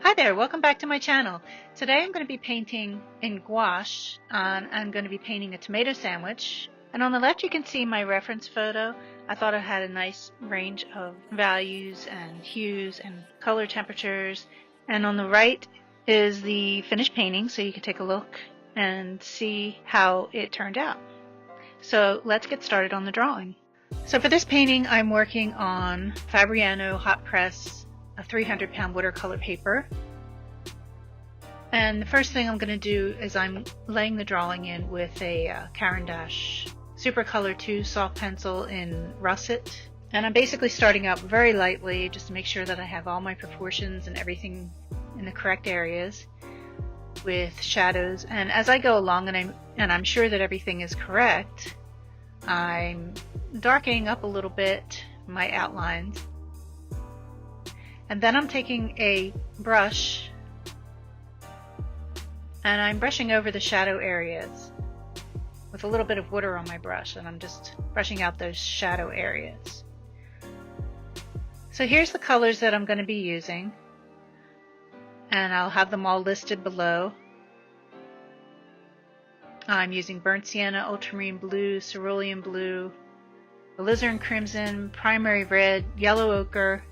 Hi there, welcome back to my channel. Today I'm going to be painting in gouache. I'm going to be painting a tomato sandwich. And on the left you can see my reference photo. I thought it had a nice range of values and hues and color temperatures. And on the right is the finished painting, so you can take a look and see how it turned out. So let's get started on the drawing. So for this painting I'm working on Fabriano hot press, a 300-pound watercolor paper. And the first thing I'm going to do is I'm laying the drawing in with a Caran Supracolor 2 soft pencil in Russet. And I'm basically starting out very lightly just to make sure that I have all my proportions and everything in the correct areas with shadows. And as I go along and I'm sure that everything is correct, I'm darkening up a little bit my outlines. And then I'm taking a brush and I'm brushing over the shadow areas with a little bit of water on my brush, and I'm just brushing out those shadow areas. So here's the colors that I'm going to be using, and I'll have them all listed below. I'm using burnt sienna, ultramarine blue, cerulean blue, alizarin crimson, primary red, yellow ochre,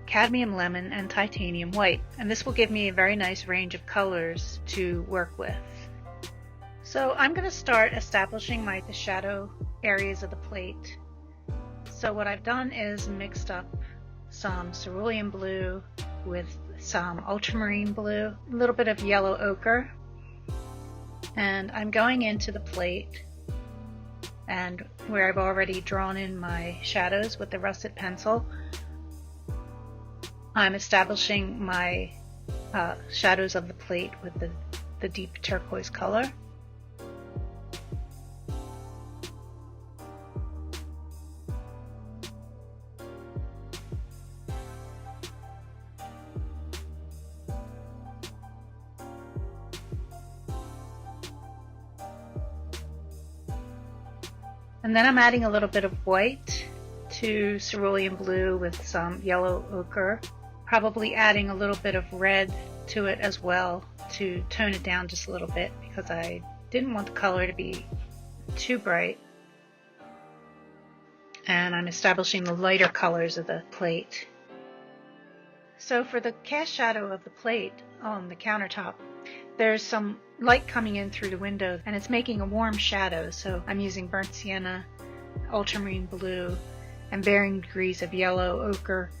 cadmium lemon, and titanium white, and this will give me a very nice range of colors to work with. So I'm going to start establishing the shadow areas of the plate. So what I've done is mixed up some cerulean blue with some ultramarine blue, a little bit of yellow ochre, and I'm going into the plate and where I've already drawn in my shadows with the russet pencil, I'm establishing my shadows of the plate with the deep turquoise color. And then I'm adding a little bit of white to cerulean blue with some yellow ochre. Probably adding a little bit of red to it as well to tone it down just a little bit because I didn't want the color to be too bright. And I'm establishing the lighter colors of the plate. So for the cast shadow of the plate on the countertop, there's some light coming in through the window and it's making a warm shadow, so I'm using burnt sienna, ultramarine blue, and varying degrees of yellow ochre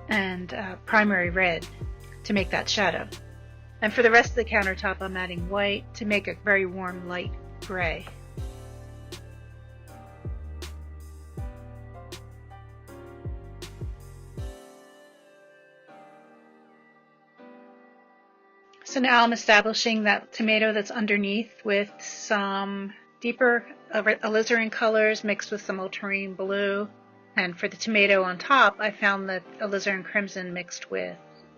and primary red to make that shadow. And for the rest of the countertop I'm adding white to make a very warm light gray. So now I'm establishing that tomato that's underneath with some deeper alizarin colors mixed with some ultramarine blue. And for the tomato on top, I found that alizarin crimson mixed with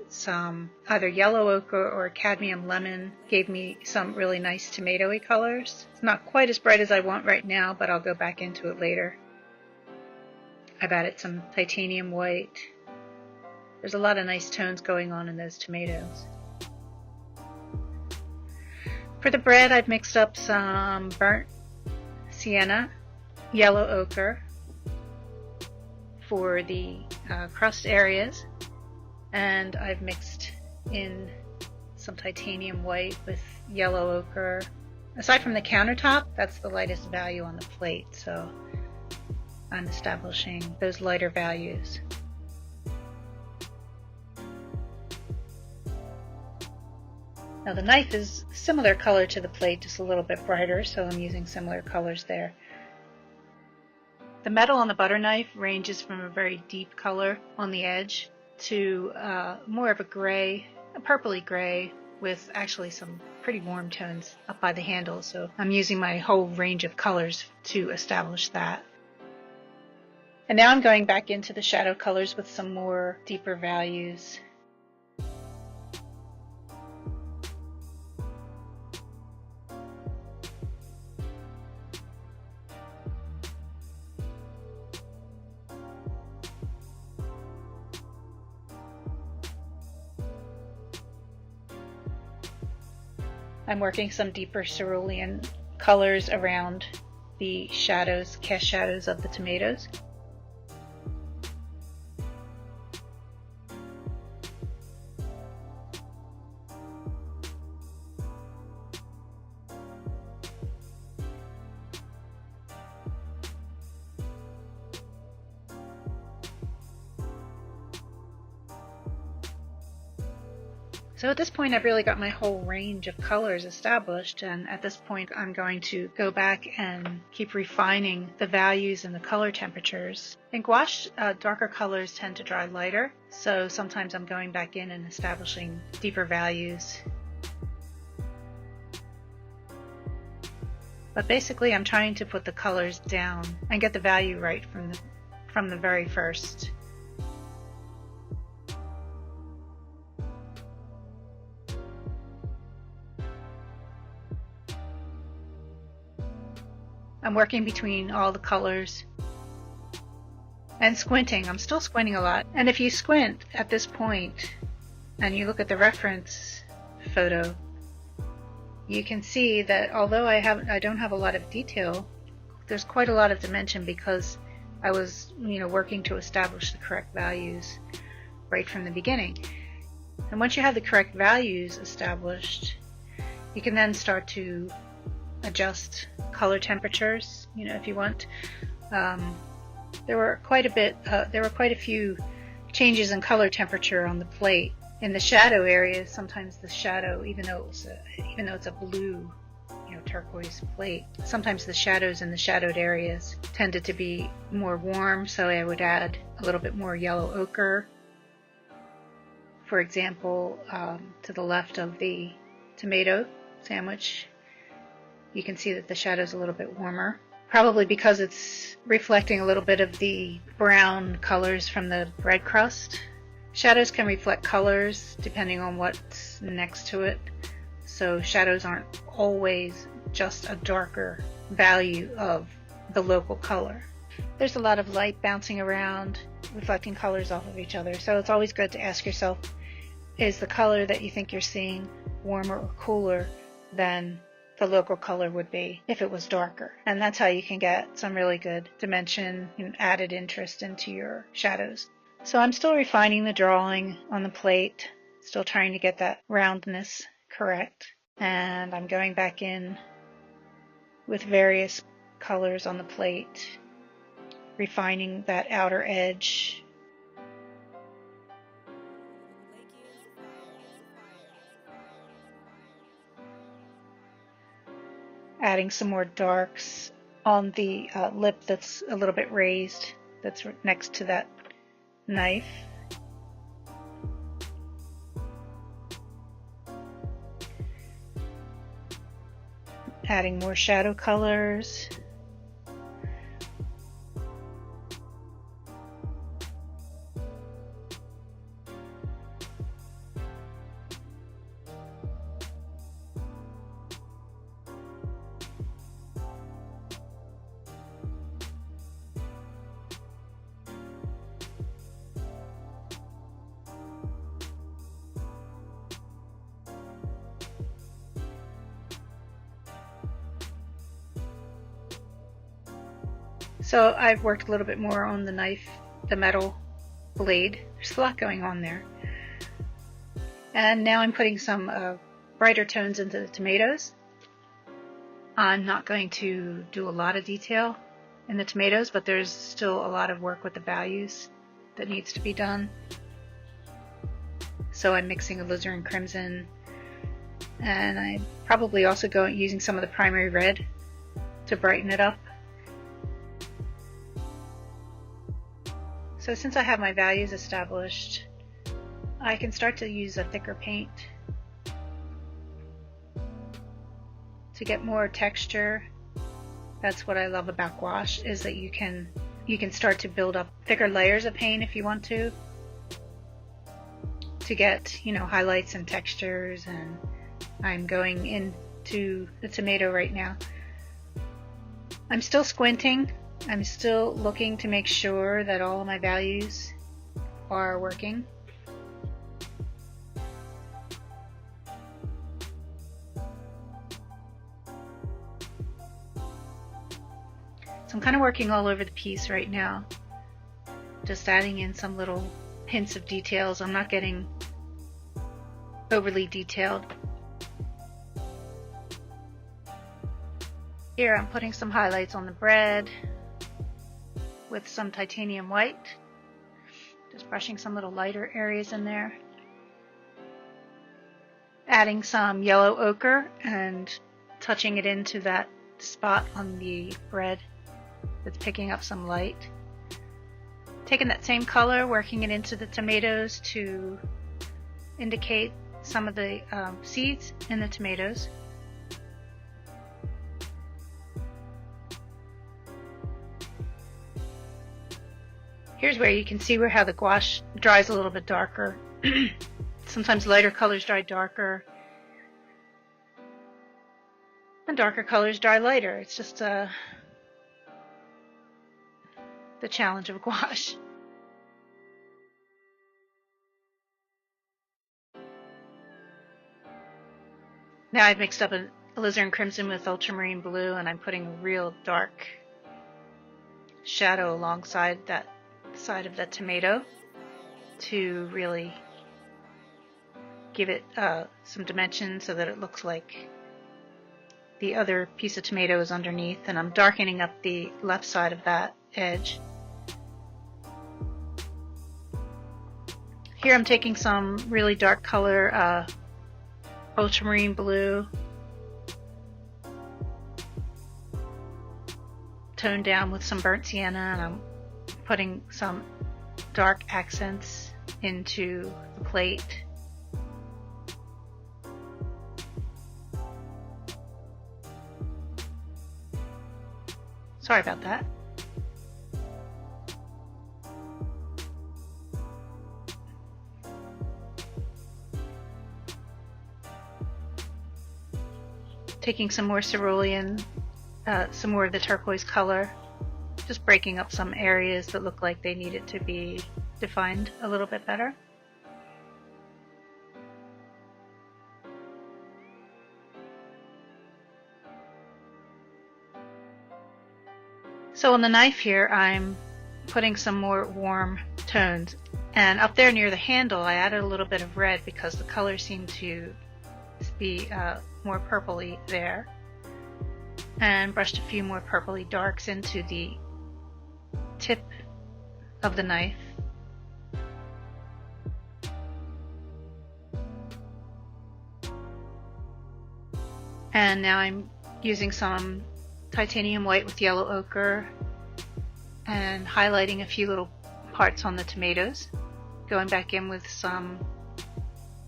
some either yellow ochre or cadmium lemon gave me some really nice tomatoey colors. It's not quite as bright as I want right now, but I'll go back into it later. I've added some titanium white. There's a lot of nice tones going on in those tomatoes. For the bread, I've mixed up some burnt sienna, yellow ochre for the crust areas, and I've mixed in some titanium white with yellow ochre. Aside from the countertop, that's the lightest value on the plate, so I'm establishing those lighter values. Now the knife is similar color to the plate, just a little bit brighter, so I'm using similar colors there. The metal on the butter knife ranges from a very deep color on the edge to more of a gray, a purpley gray, with actually some pretty warm tones up by the handle, so I'm using my whole range of colors to establish that. And now I'm going back into the shadow colors with some more deeper values. I'm working some deeper cerulean colors around the shadows, cast shadows of the tomatoes. So at this point I've really got my whole range of colors established, and at this point I'm going to go back and keep refining the values and the color temperatures. In gouache, darker colors tend to dry lighter, so sometimes I'm going back in and establishing deeper values. But basically I'm trying to put the colors down and get the value right from the very first. I'm working between all the colors and squinting. I'm still squinting a lot. And if you squint at this point and you look at the reference photo, you can see that although I don't have a lot of detail, there's quite a lot of dimension because I was, working to establish the correct values right from the beginning. And once you have the correct values established, you can then start to adjust color temperatures, if you want. There were quite a few changes in color temperature on the plate. In the shadow areas, sometimes the shadow, even though it's a blue, turquoise plate, sometimes the shadows in the shadowed areas tended to be more warm, so I would add a little bit more yellow ochre. For example, to the left of the tomato sandwich, you can see that the shadow's a little bit warmer, probably because it's reflecting a little bit of the brown colors from the bread crust. Shadows can reflect colors depending on what's next to it, so shadows aren't always just a darker value of the local color. There's a lot of light bouncing around, reflecting colors off of each other, so it's always good to ask yourself, is the color that you think you're seeing warmer or cooler than the local color would be if it was darker? And that's how you can get some really good dimension and added interest into your shadows. So I'm still refining the drawing on the plate, still trying to get that roundness correct, and I'm going back in with various colors on the plate, refining that outer edge. Adding some more darks on the lip that's a little bit raised, that's next to that knife. Adding more shadow colors. So I've worked a little bit more on the knife, the metal blade. There's a lot going on there. And now I'm putting some brighter tones into the tomatoes. I'm not going to do a lot of detail in the tomatoes, but there's still a lot of work with the values that needs to be done. So I'm mixing alizarin crimson, and I'm probably also using some of the primary red to brighten it up. So since I have my values established, I can start to use a thicker paint to get more texture. That's what I love about gouache, is that you can start to build up thicker layers of paint if you want to get, highlights and textures. And I'm going into the tomato right now. I'm still squinting. I'm still looking to make sure that all of my values are working. So I'm kind of working all over the piece right now, just adding in some little hints of details. I'm not getting overly detailed. Here I'm putting some highlights on the bread with some titanium white, just brushing some little lighter areas in there. Adding some yellow ochre and touching it into that spot on the bread that's picking up some light. Taking that same color, working it into the tomatoes to indicate some of the seeds in the tomatoes. Here's where you can see how the gouache dries a little bit darker. Sometimes lighter colors dry darker, and darker colors dry lighter. It's just the challenge of gouache. Now I've mixed up an alizarin crimson with ultramarine blue, and I'm putting a real dark shadow alongside that side of the tomato to really give it some dimension so that it looks like the other piece of tomato is underneath, and I'm darkening up the left side of that edge. Here I'm taking some really dark color, ultramarine blue, toned down with some burnt sienna, and I'm putting some dark accents into the plate. Sorry about that. Taking some more cerulean, some more of the turquoise color, just breaking up some areas that look like they needed to be defined a little bit better. So on the knife here, I'm putting some more warm tones, and up there near the handle I added a little bit of red because the color seemed to be more purpley there, and brushed a few more purpley darks into the tip of the knife. And now I'm using some titanium white with yellow ochre and highlighting a few little parts on the tomatoes, going back in with some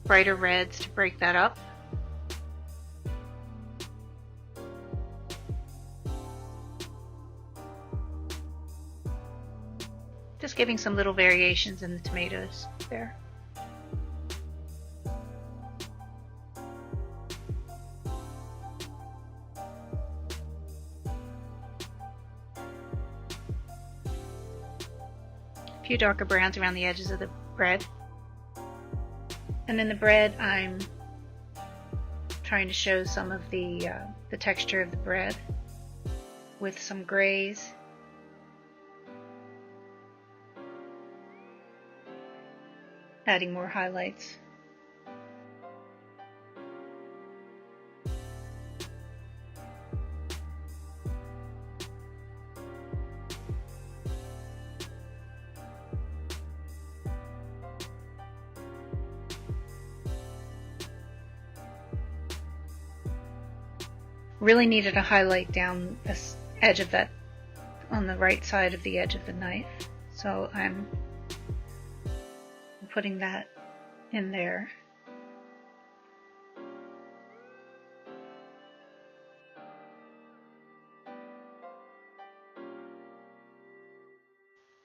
brighter reds to break that up. Just giving some little variations in the tomatoes there. A few darker browns around the edges of the bread. And in the bread, I'm trying to show some of the texture of the bread with some grays. Adding more highlights. Really needed a highlight down this edge of that, on the right side of the edge of the knife, so I'm putting that in there.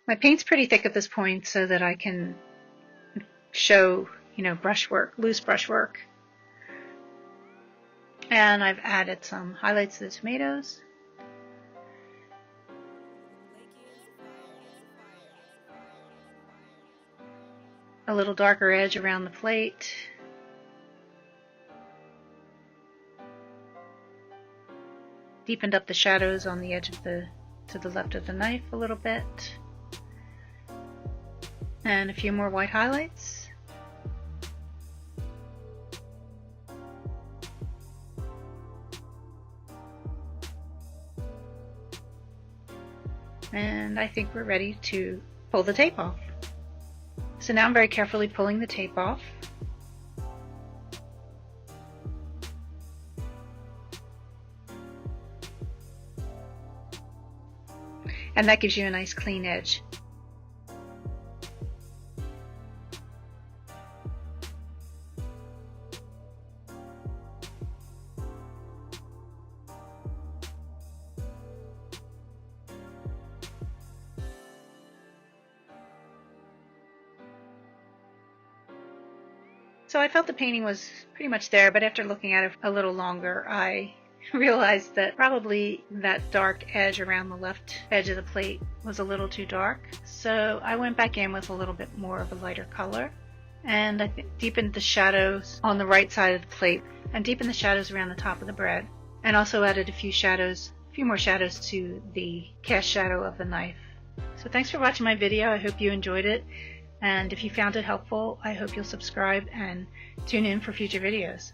My paint's pretty thick at this point so that I can show, brushwork, loose brushwork. And I've added some highlights to the tomatoes. A little darker edge around the plate. Deepened up the shadows on the edge of the to the left of the knife a little bit. And a few more white highlights. And I think we're ready to pull the tape off. So now I'm very carefully pulling the tape off. And that gives you a nice clean edge. So I felt the painting was pretty much there, but after looking at it a little longer, I realized that probably that dark edge around the left edge of the plate was a little too dark. So I went back in with a little bit more of a lighter color, and I deepened the shadows on the right side of the plate and deepened the shadows around the top of the bread, and also added a few more shadows to the cast shadow of the knife. So thanks for watching my video. I hope you enjoyed it. And if you found it helpful, I hope you'll subscribe and tune in for future videos.